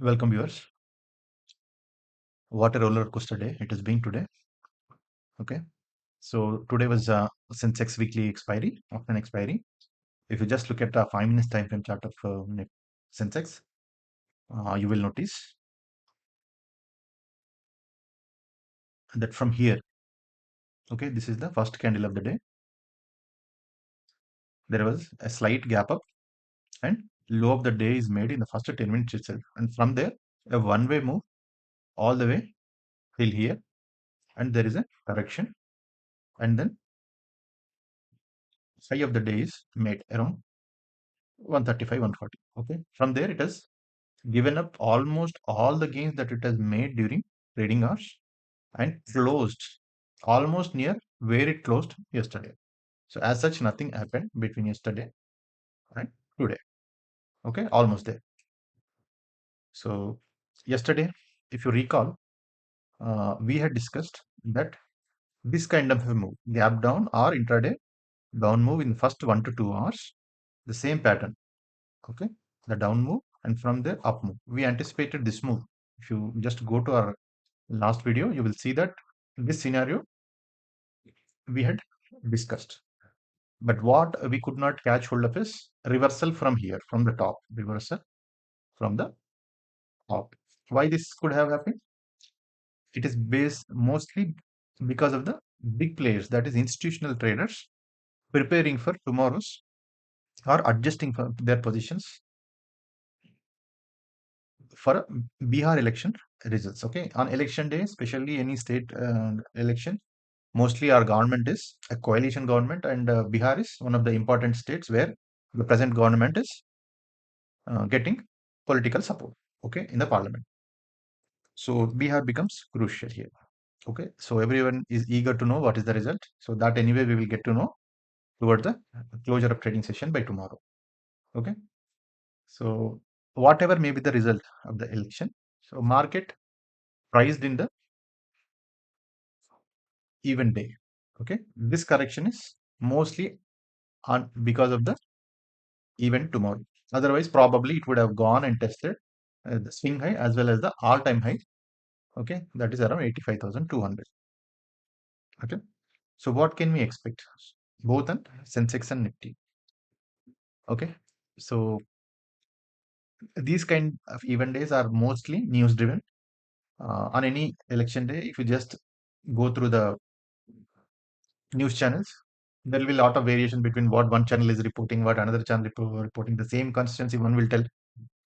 Welcome, viewers. What a roller coaster day it has been today. Okay, so today was Sensex weekly expiry, option expiry. If you just look at the 5 minutes time frame chart of Sensex, you will notice that from here, okay, this is the first candle of the day. There was a slight gap up, and low of the day is made in the first 10 minutes itself, and from there, a one-way move all the way till here, and there is a correction, and then high of the day is made around 135, 140. Okay, from there it has given up almost all the gains that it has made during trading hours and closed almost near where it closed yesterday. So as such, nothing happened between yesterday and today. Okay, almost there. So yesterday, if you recall, we had discussed that this kind of a move, gap down or intraday down move in first 1 to 2 hours, the same pattern. Okay, the down move and from there up move. We anticipated this move. If you just go to our last video, you will see that this scenario we had discussed. But what we could not catch hold of is reversal from here, from the top, reversal from the top. Why this could have happened? It is based mostly because of the big players, that is institutional traders, preparing for tomorrow's or adjusting for their positions for Bihar election results. Okay, on election day, especially any state election, mostly our government is a coalition government, and Bihar is one of the important states where the present government is getting political support. Okay, in the parliament. So Bihar becomes crucial here. Okay, so everyone is eager to know what is the result. So that anyway we will get to know towards the closure of trading session by tomorrow. Okay, so whatever may be the result of the election, so market priced in the even day. Okay, this correction is mostly on because of the event tomorrow. Otherwise, probably it would have gone and tested the swing high as well as the all-time high. Okay, that is around 85,200. Okay, so what can we expect? Both on Sensex and Nifty. Okay, so these kind of event days are mostly news driven. On any election day, if you just go through the news channels, there will be a lot of variation between what one channel is reporting, what another channel reporting. The same consistency, one will tell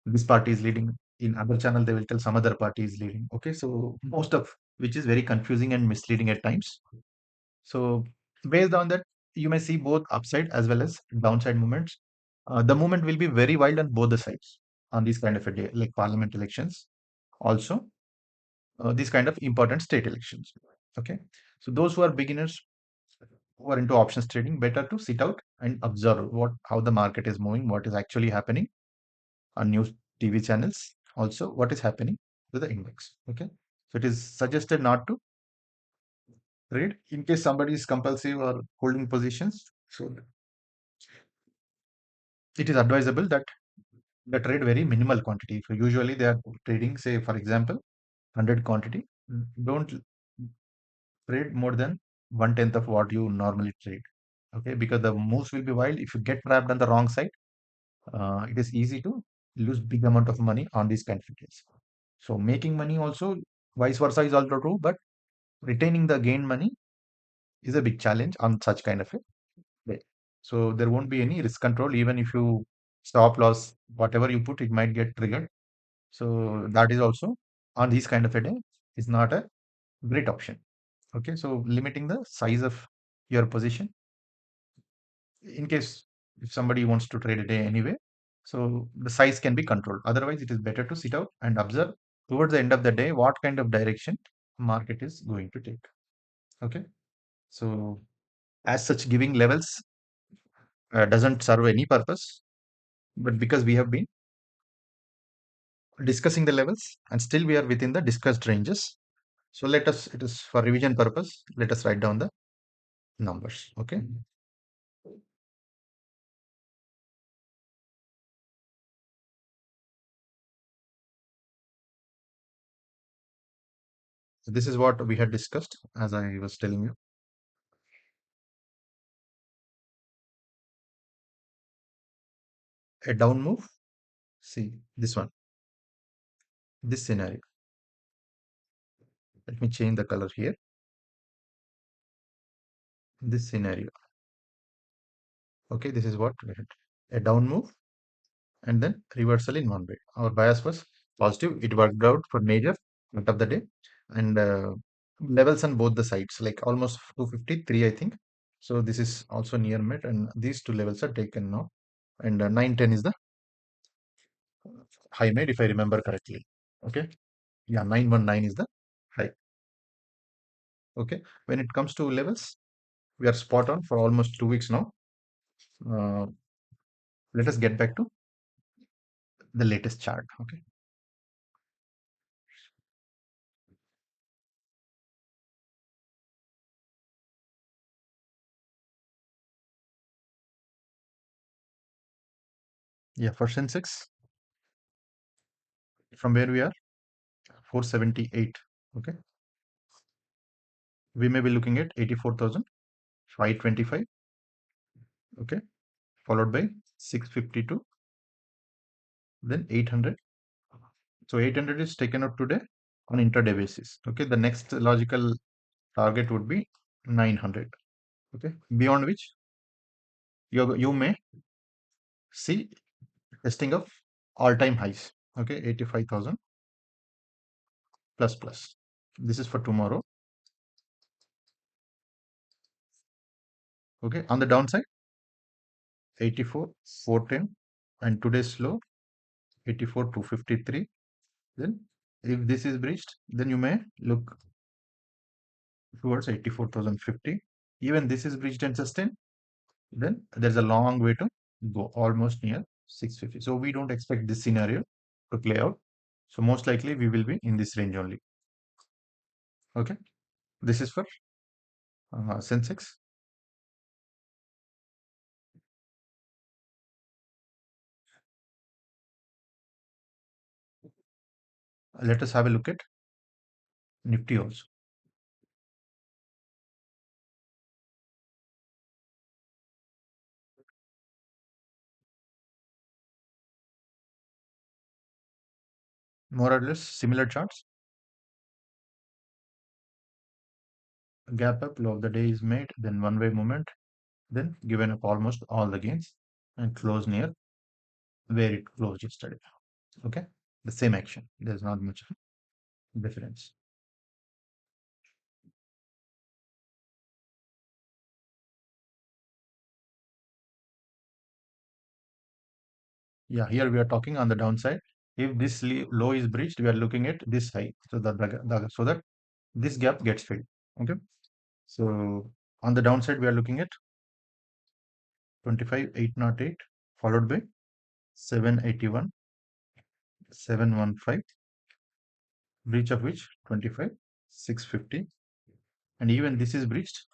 this party is leading. In other channel, they will tell some other party is leading. Okay, so most of which is very confusing and misleading at times. So based on that, you may see both upside as well as downside movements. The movement will be very wild on both the sides on this kind of a day, like parliament elections. Also, these kind of important state elections. Okay, so those who are beginners who are into options trading, better to sit out and observe what how the market is moving, what is actually happening on news TV channels. Also, what is happening to the index. Okay, so it is suggested not to trade in case somebody is compulsive or holding positions. So it is advisable that they trade very minimal quantity. So usually they are trading, say for example, 100 quantity. Don't trade more than 1/10 of what you normally trade. Okay, because the moves will be wild. If you get trapped on the wrong side, it is easy to lose big amount of money on these kind of trades. So making money also vice versa is also true, but retaining the gain money is a big challenge on such kind of a day. So there won't be any risk control even if you stop loss, whatever you put, it might get triggered. So that is also on this kind of a day is not a great option. Okay, so limiting the size of your position in case if somebody wants to trade a day anyway, so the size can be controlled. Otherwise, it is better to sit out and observe towards the end of the day what kind of direction market is going to take. Okay, so as such, giving levels doesn't serve any purpose, but because we have been discussing the levels and still we are within the discussed ranges, so let us, it is for revision purpose, let us write down the numbers. Okay, This is what we had discussed, as I was telling you. A down move. See this one, this scenario. Let me change the color here. This scenario. Okay, this is what we had. A down move and then reversal in one way. Our bias was positive. It worked out for major part of the day, and levels on both the sides, like almost 253, I think. So this is also near mid, and these two levels are taken now. And 910 is the high made, if I remember correctly. Okay, yeah, 919 is the high. Okay, when it comes to levels, we are spot on for almost 2 weeks now. Uh, Let us get back to the latest chart. Okay, yeah, for Sensex, from where we are, 478. Okay, we may be looking at 84,525. Okay, followed by 652, then 800. So 800 is taken out today on intraday basis. Okay, the next logical target would be 900. Okay, beyond which you may see testing of all-time highs. Okay, 85,000 plus plus. This is for tomorrow. Okay, on the downside, 84 410, and today's low 84 253. Then if this is breached, then you may look towards 84,050. Even this is breached and sustained, then there's a long way to go, almost near 650. So we don't expect this scenario to play out. So most likely we will be in this range only. Okay, this is for Sensex. Let us have a look at Nifty also. More or less similar charts. Gap up, low of the day is made, then one way movement, then given up almost all the gains and close near where it closed yesterday. Okay, the same action. There's not much difference. Yeah, here we are talking on the downside. If this low is breached, we are looking at this high, so that so that this gap gets filled. Okay, so on the downside, we are looking at 25,808, followed by 781, 715, breach of which 25,650, and even this is breached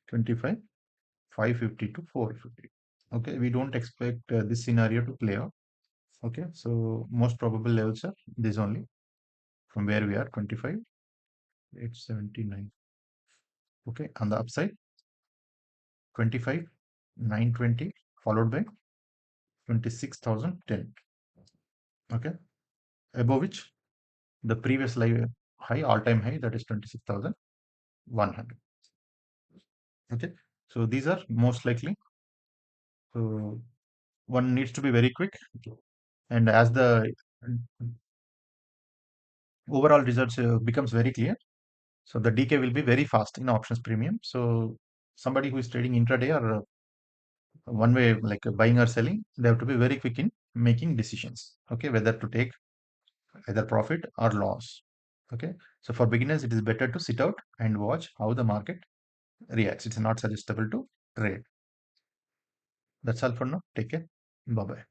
25,550 to 450. Okay, we don't expect this scenario to play out. Okay, so most probable levels are this only, from where we are, 25,879. Okay, on the upside, 25,920, followed by 26,010. Okay, above which the previous high, all-time high, that is 26,100. Okay, so these are most likely. So one needs to be very quick, and as the overall results becomes very clear, so the decay will be very fast in options premium. So somebody who is trading intraday or one way, like buying or selling, they have to be very quick in making decisions. Okay, whether to take either profit or loss. Okay, so for beginners, it is better to sit out and watch how the market reacts. It's not suggestible to trade. That's all for now. Take care. Bye bye.